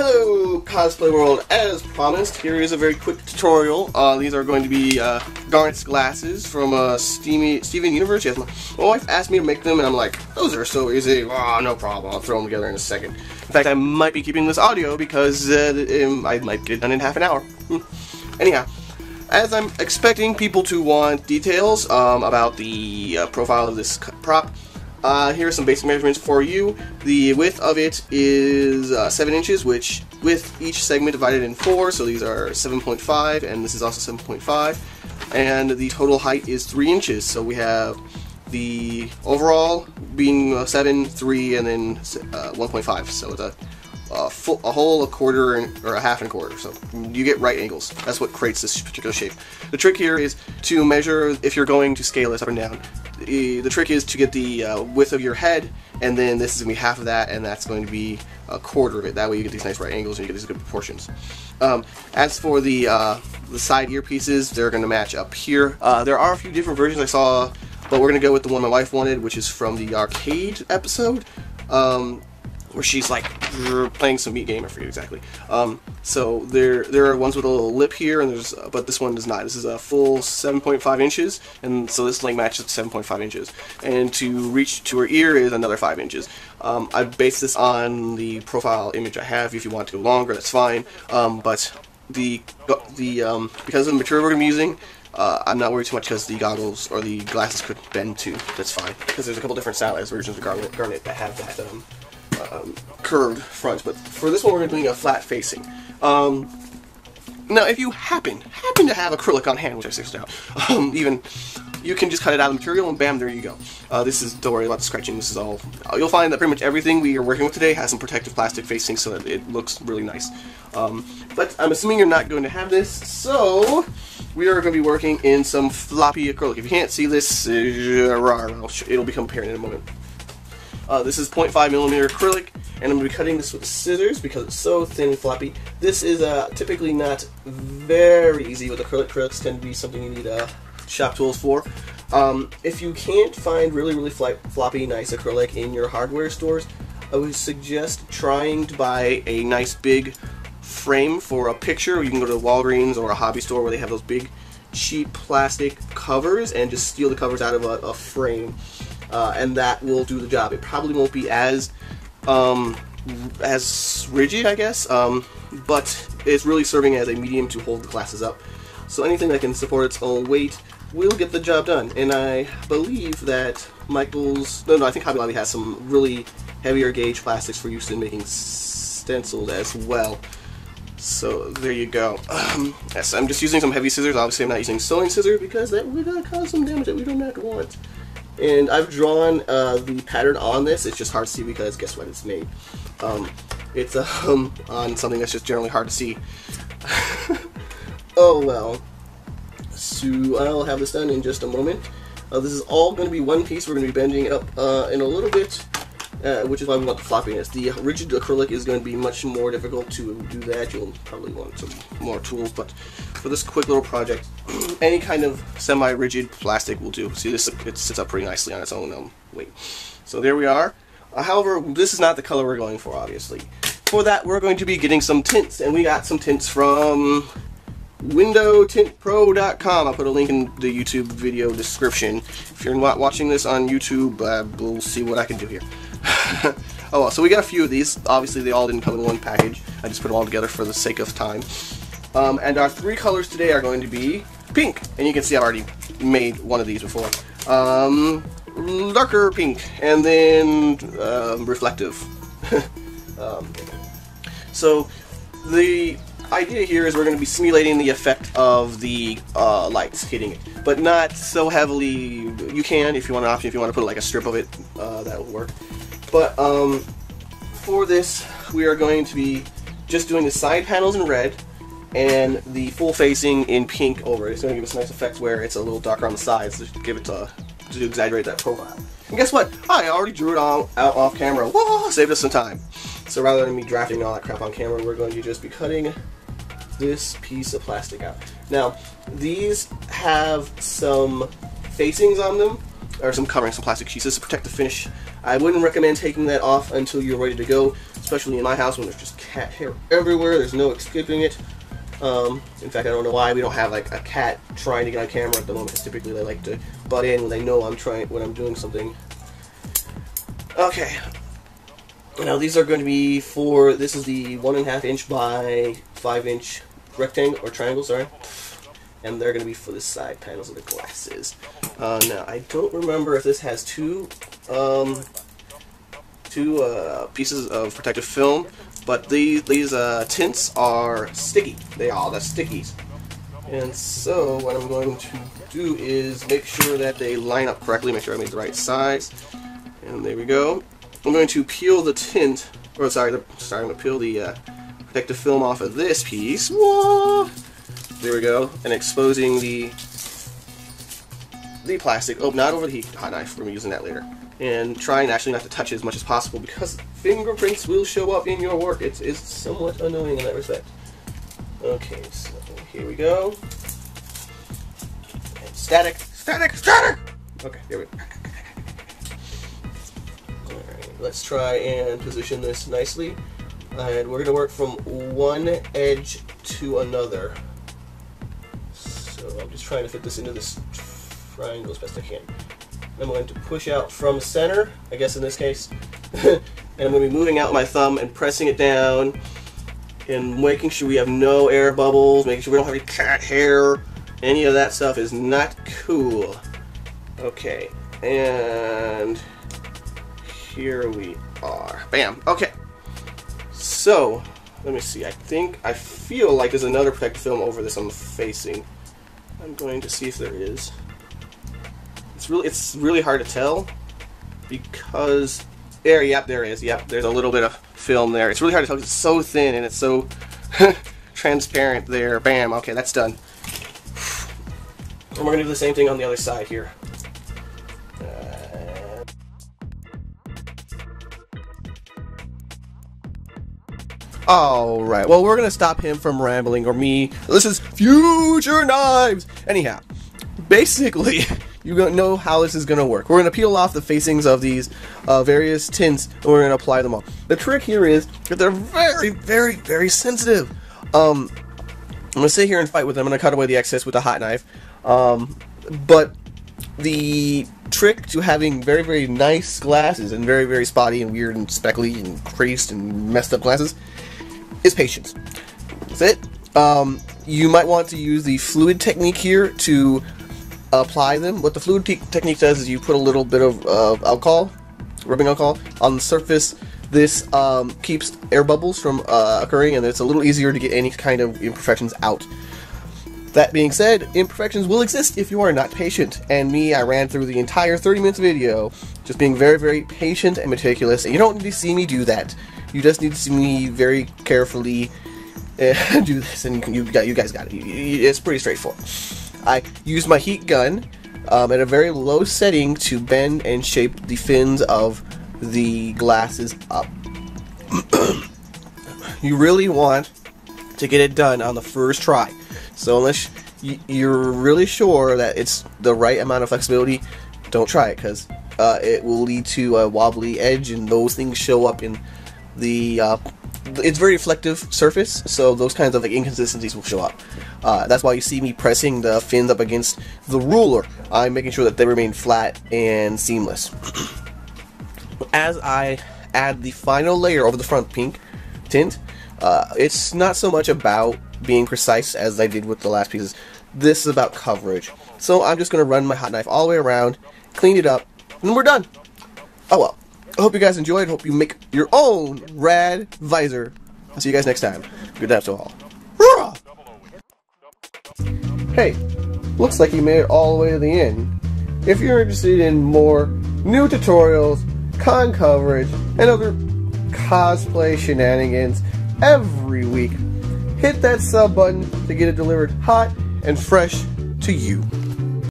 Hello, Cosplay World. As promised, here is a very quick tutorial. These are going to be Garnet's glasses from Steven Universe. Yes, my wife asked me to make them, and I'm like, those are so easy. Oh, no problem. I'll throw them together in a second. In fact, I might be keeping this audio because I might get it done in half an hour. Anyhow, as I'm expecting people to want details about the profile of this prop, here are some basic measurements for you. The width of it is 7 inches, which with each segment divided in 4, so these are 7.5, and this is also 7.5. And the total height is 3 inches, so we have the overall being 7, 3, and then 1.5, so it's a whole, a quarter, or a half and a quarter, so you get right angles. That's what creates this particular shape. The trick here is to measure, if you're going to scale this up and down, the trick is to get the width of your head, and then this is going to be half of that, and that's going to be a quarter of it. That way you get these nice right angles and you get these good proportions. As for the side earpieces, they're going to match up here. There are a few different versions I saw, but we're going to go with the one my wife wanted, which is from the arcade episode. Where she's like playing some meat game, I forget exactly. So there are ones with a little lip here, and but this one does not. This is a full 7.5 inches, and so this length matches 7.5 inches. And to reach to her ear is another 5 inches. I based this on the profile image I have. If you want to go longer, that's fine. But because of the material we're going to be using, I'm not worried too much because the goggles or the glasses could bend too. That's fine, because there's a couple different stylized versions of Garnet that have that curved front, but for this one we're doing a flat facing. Now, if you happen to have acrylic on hand, which I suggest out, even you can just cut it out of the material and bam, there you go. Don't worry about the scratching. This is all. You'll find that pretty much everything we are working with today has some protective plastic facing, so that it looks really nice. But I'm assuming you're not going to have this, so we are going to be working in some floppy acrylic. If you can't see this, it'll become apparent in a moment. This is 0.5mm acrylic, and I'm going to be cutting this with scissors because it's so thin and floppy. This is typically not very easy with acrylic. Acrylics tend to be something you need shop tools for. If you can't find really floppy, nice acrylic in your hardware stores, I would suggest trying to buy a nice big frame for a picture. You can go to Walgreens or a hobby store where they have those big, cheap plastic covers and just steal the covers out of a frame. And that will do the job. It probably won't be as rigid, I guess, but it's really serving as a medium to hold the glasses up. So anything that can support its own weight will get the job done. And I believe that I think Hobby Lobby has some really heavier gauge plastics for use in making stencils as well. So there you go. Yes, I'm just using some heavy scissors. Obviously, I'm not using sewing scissors because that would cause some damage that we do not want. And I've drawn the pattern on this. It's just hard to see because guess what? It's made. It's on something that's just generally hard to see. Oh well. So I'll have this done in just a moment. This is all going to be one piece. We're going to be bending it up in a little bit, which is why we want the floppiness. The rigid acrylic is going to be much more difficult to do that. You'll probably want some more tools, but for this quick little project, any kind of semi-rigid plastic will do. See, it sits up pretty nicely on its own weight. So there we are. However, this is not the color we're going for, obviously. For that, we're going to be getting some tints, and we got some tints from windowtintpro.com. I'll put a link in the YouTube video description. If you're not watching this on YouTube, we'll see what I can do here. Oh well, so we got a few of these. Obviously, they all didn't come in one package. I just put them all together for the sake of time. And our 3 colors today are going to be pink, and you can see I've already made one of these before. Darker pink, and then reflective. So the idea here is we're going to be simulating the effect of the lights hitting it, but not so heavily. You can, if you want an option, if you want to put like a strip of it, that will work. But for this, we are going to be just doing the side panels in red and the full facing in pink over it. It's going to give us a nice effect where it's a little darker on the sides to give it to exaggerate that profile. And guess what? I already drew it out off camera. Whoa! Saved us some time. So rather than me drafting all that crap on camera, we're going to just be cutting this piece of plastic out. Now, these have some facings on them, or some covering, some plastic pieces to protect the finish. I wouldn't recommend taking that off until you're ready to go, especially in my house when there's just cat hair everywhere. There's no escaping it. In fact, I don't know why we don't have like a cat trying to get on camera at the moment, because typically they like to butt in when they know when I'm doing something. Okay. Now these are going to be for, this is the 1.5 inch by 5 inch rectangle, or triangle, sorry. And they're going to be for the side panels of the glasses. Now, I don't remember if this has two pieces of protective film, but these tints are sticky. They are the stickies. And so what I'm going to do is make sure that they line up correctly, make sure I made the right size. And there we go. I'm going to peel the tint, or sorry, I'm going to peel the protective film off of this piece. Whoa! There we go. And exposing the plastic. Oh, not over the hot knife. We're using that later. And trying actually not to touch it as much as possible, because fingerprints will show up in your work. It's somewhat annoying in that respect. Okay, so here we go. And static, static, static! Okay, there we go. Alright, let's try and position this nicely. And we're going to work from one edge to another. So I'm just trying to fit this into this triangle as best I can. I'm going to push out from center, I guess in this case, and I'm going to be moving out my thumb and pressing it down and making sure we have no air bubbles, making sure we don't have any cat hair. Any of that stuff is not cool. Okay, and here we are. Bam. Okay. So, let me see. I feel like there's another protective film over this I'm facing. I'm going to see if there is. It's really hard to tell because yep, there is. Yep, there's a little bit of film there. It's really hard to tell because it's so thin and it's so transparent there. Bam. Okay, that's done. And we're gonna do the same thing on the other side here. Alright, well, we're gonna stop him from rambling, or me. This is Future Knives! Anyhow, basically, you know how this is gonna work. We're gonna peel off the facings of these various tints, and we're gonna apply them all. The trick here is that they're very, very, very sensitive. I'm gonna sit here and fight with them. I'm gonna cut away the excess with a hot knife. But the trick to having very, very nice glasses and very, very spotty and weird and speckly and creased and messed up glasses is patience. That's it. You might want to use the fluid technique here to apply them. What the fluid technique does is you put a little bit of alcohol, rubbing alcohol, on the surface. This keeps air bubbles from occurring, and it's a little easier to get any kind of imperfections out. That being said, imperfections will exist if you are not patient. And me, I ran through the entire 30 minutes video just being very, very patient and meticulous. And you don't need to see me do that. You just need to see me very carefully do this, and you guys got it. It's pretty straightforward. I used my heat gun at a very low setting to bend and shape the fins of the glasses up. You really want to get it done on the first try. So unless you're really sure that it's the right amount of flexibility, don't try it, because it will lead to a wobbly edge, and those things show up in the it's very reflective surface, so those kinds of inconsistencies will show up. That's why you see me pressing the fins up against the ruler. I'm making sure that they remain flat and seamless. As I add the final layer over the front pink tint, it's not so much about being precise as I did with the last pieces. This is about coverage. So I'm just going to run my hot knife all the way around, clean it up, and we're done. Oh well. I hope you guys enjoyed. Hope you make your own Rad Visor. I'll see you guys next time. Good night to all. Hey, looks like you made it all the way to the end. If you're interested in more new tutorials, con coverage, and other cosplay shenanigans every week, hit that sub button to get it delivered hot and fresh to you.